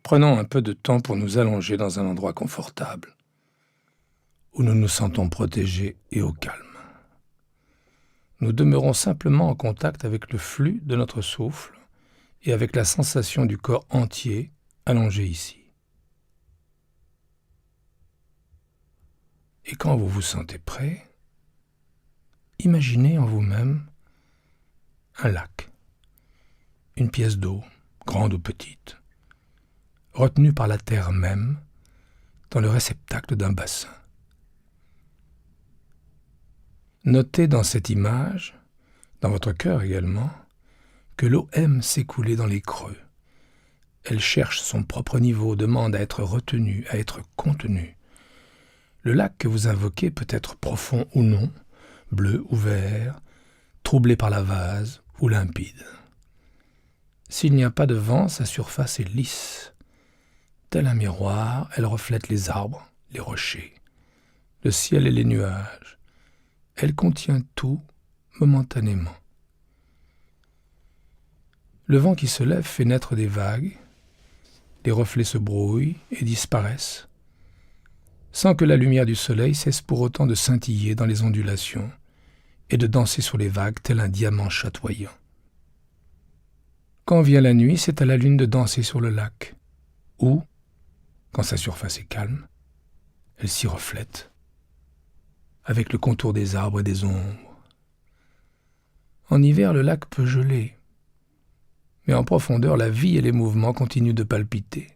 Prenons un peu de temps pour nous allonger dans un endroit confortable, où nous nous sentons protégés et au calme. Nous demeurons simplement en contact avec le flux de notre souffle et avec la sensation du corps entier allongé ici. Et quand vous vous sentez prêt, imaginez en vous-même un lac, une pièce d'eau, grande ou petite, retenue par la terre même dans le réceptacle d'un bassin. Notez dans cette image, dans votre cœur également, que l'eau aime s'écouler dans les creux. Elle cherche son propre niveau, demande à être retenue, à être contenue. Le lac que vous invoquez peut être profond ou non, bleu ou vert, troublé par la vase ou limpide. S'il n'y a pas de vent, sa surface est lisse. Tel un miroir, elle reflète les arbres, les rochers, le ciel et les nuages. Elle contient tout momentanément. Le vent qui se lève fait naître des vagues, les reflets se brouillent et disparaissent, sans que la lumière du soleil cesse pour autant de scintiller dans les ondulations et de danser sur les vagues tel un diamant chatoyant. Quand vient la nuit, c'est à la lune de danser sur le lac, où, quand sa surface est calme, elle s'y reflète, avec le contour des arbres et des ombres. En hiver, le lac peut geler, mais en profondeur, la vie et les mouvements continuent de palpiter.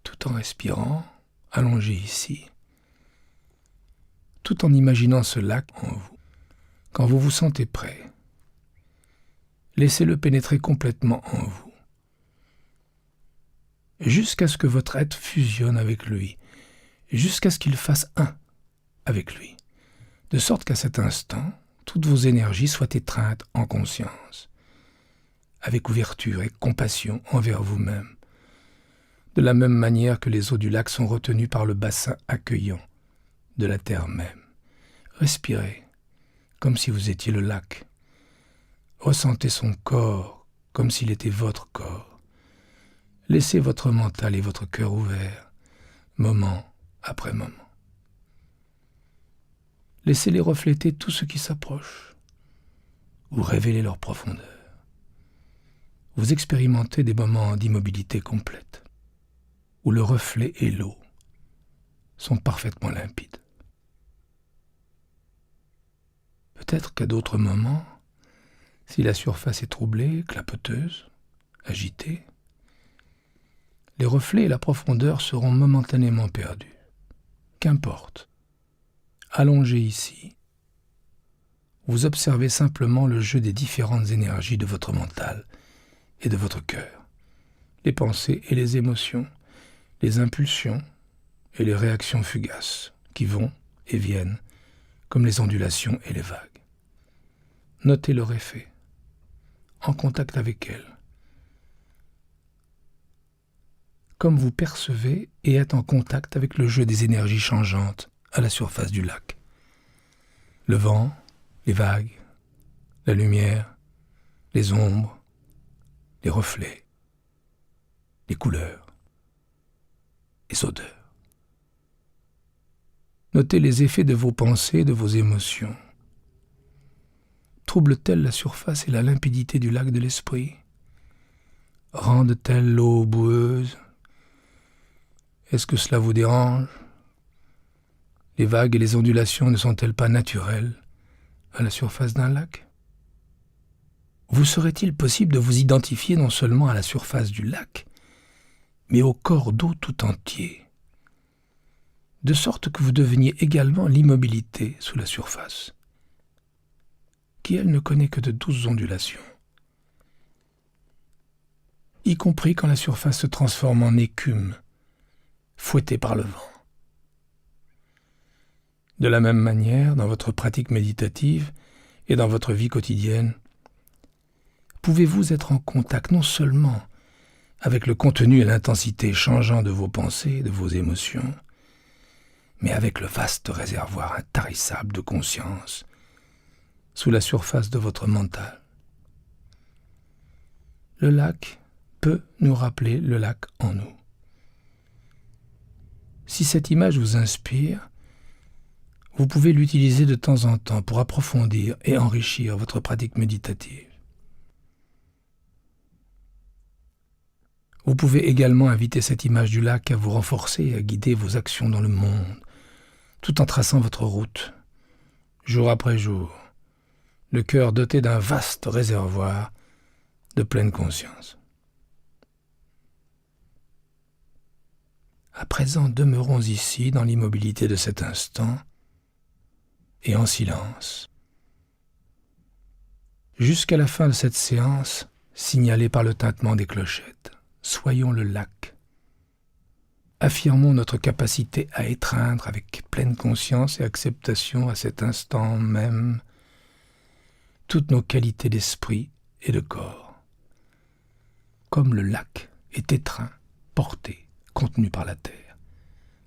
Tout en respirant, allongé ici, tout en imaginant ce lac en vous. Quand vous vous sentez prêt, laissez-le pénétrer complètement en vous, jusqu'à ce que votre être fusionne avec lui, jusqu'à ce qu'il fasse un avec lui, de sorte qu'à cet instant, toutes vos énergies soient étreintes en conscience, avec ouverture et compassion envers vous-même, de la même manière que les eaux du lac sont retenues par le bassin accueillant de la terre même. Respirez comme si vous étiez le lac. Ressentez son corps comme s'il était votre corps. Laissez votre mental et votre cœur ouverts, moment après moment. Laissez-les refléter tout ce qui s'approche, ou révéler leur profondeur. Vous expérimentez des moments d'immobilité complète, où le reflet et l'eau sont parfaitement limpides. Peut-être qu'à d'autres moments, si la surface est troublée, clapoteuse, agitée, les reflets et la profondeur seront momentanément perdus. Qu'importe. Allongé ici, vous observez simplement le jeu des différentes énergies de votre mental et de votre cœur, les pensées et les émotions, les impulsions et les réactions fugaces qui vont et viennent comme les ondulations et les vagues. Notez leur effet, en contact avec elles, comme vous percevez et êtes en contact avec le jeu des énergies changeantes à la surface du lac. Le vent, les vagues, la lumière, les ombres, les reflets, les couleurs, les odeurs. Notez les effets de vos pensées, de vos émotions. Trouble-t-elle la surface et la limpidité du lac de l'esprit? Rendent-elles l'eau boueuse? Est-ce que cela vous dérange? Les vagues et les ondulations ne sont-elles pas naturelles à la surface d'un lac? Vous serait-il possible de vous identifier non seulement à la surface du lac, mais au corps d'eau tout entier, de sorte que vous deveniez également l'immobilité sous la surface, qui elle ne connaît que de douces ondulations, y compris quand la surface se transforme en écume, fouettée par le vent. De la même manière, dans votre pratique méditative et dans votre vie quotidienne, pouvez-vous être en contact non seulement avec le contenu et l'intensité changeant de vos pensées, de vos émotions, mais avec le vaste réservoir intarissable de conscience sous la surface de votre mental. Le lac peut nous rappeler le lac en nous. Si cette image vous inspire, vous pouvez l'utiliser de temps en temps pour approfondir et enrichir votre pratique méditative. Vous pouvez également inviter cette image du lac à vous renforcer et à guider vos actions dans le monde, tout en traçant votre route, jour après jour, le cœur doté d'un vaste réservoir de pleine conscience. À présent, demeurons ici dans l'immobilité de cet instant et en silence, jusqu'à la fin de cette séance signalée par le tintement des clochettes. Soyons le lac. Affirmons notre capacité à étreindre avec pleine conscience et acceptation à cet instant même toutes nos qualités d'esprit et de corps. Comme le lac est étreint, porté, contenu par la terre,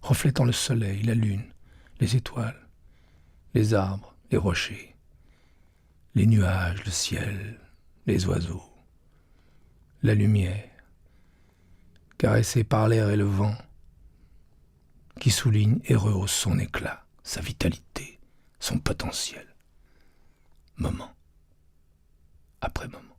reflétant le soleil, la lune, les étoiles, les arbres, les rochers, les nuages, le ciel, les oiseaux, la lumière, caressé par l'air et le vent, qui souligne et rehausse son éclat, sa vitalité, son potentiel, moment après moment.